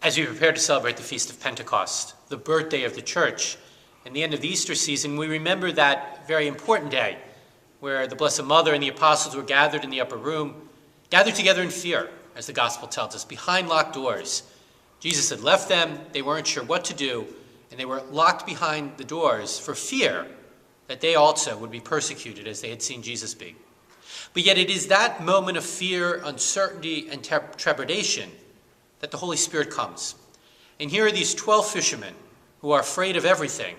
As we prepare to celebrate the Feast of Pentecost, the birthday of the Church, and the end of the Easter season, we remember that very important day where the Blessed Mother and the apostles were gathered in the upper room, gathered together in fear, as the Gospel tells us, behind locked doors. Jesus had left them, they weren't sure what to do, and they were locked behind the doors for fear that they also would be persecuted as they had seen Jesus be. But yet it is that moment of fear, uncertainty, and trepidation that the Holy Spirit comes. And here are these 12 fishermen who are afraid of everything,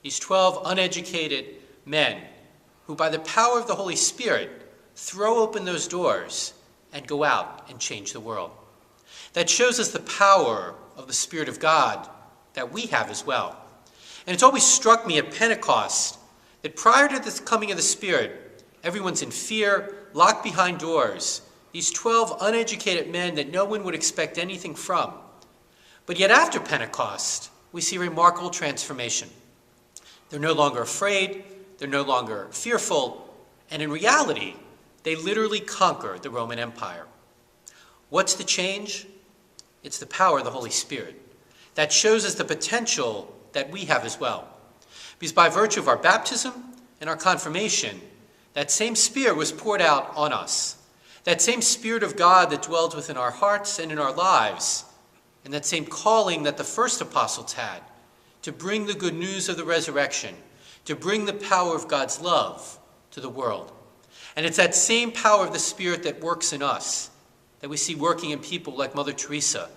these 12 uneducated men who by the power of the Holy Spirit throw open those doors and go out and change the world. That shows us the power of the Spirit of God that we have as well. And it's always struck me at Pentecost that prior to the coming of the Spirit, everyone's in fear, locked behind doors, these 12 uneducated men that no one would expect anything from. But yet after Pentecost, we see a remarkable transformation. They're no longer afraid, they're no longer fearful, and in reality, they literally conquer the Roman Empire. What's the change? It's the power of the Holy Spirit. That shows us the potential that we have as well. Because by virtue of our baptism and our confirmation, that same Spirit was poured out on us. That same Spirit of God that dwells within our hearts and in our lives, and that same calling that the first apostles had to bring the good news of the resurrection, to bring the power of God's love to the world. And it's that same power of the Spirit that works in us, that we see working in people like Mother Teresa,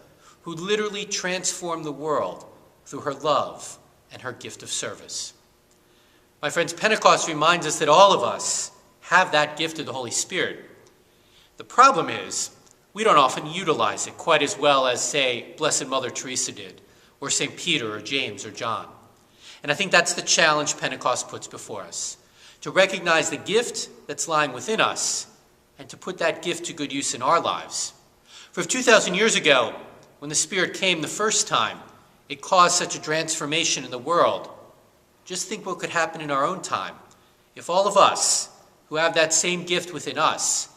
who literally transformed the world through her love and her gift of service. My friends, Pentecost reminds us that all of us have that gift of the Holy Spirit. The problem is, we don't often utilize it quite as well as, say, Blessed Mother Teresa did, or St. Peter or James or John. And I think that's the challenge Pentecost puts before us, to recognize the gift that's lying within us and to put that gift to good use in our lives. For if 2,000 years ago, when the Spirit came the first time, it caused such a transformation in the world, just think what could happen in our own time if all of us who have that same gift within us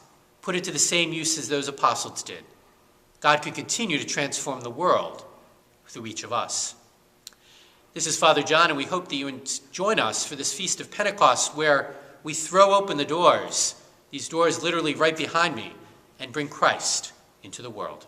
put it to the same use as those apostles did. God could continue to transform the world through each of us. This is Father John, and we hope that you join us for this Feast of Pentecost where we throw open the doors, these doors literally right behind me, and bring Christ into the world.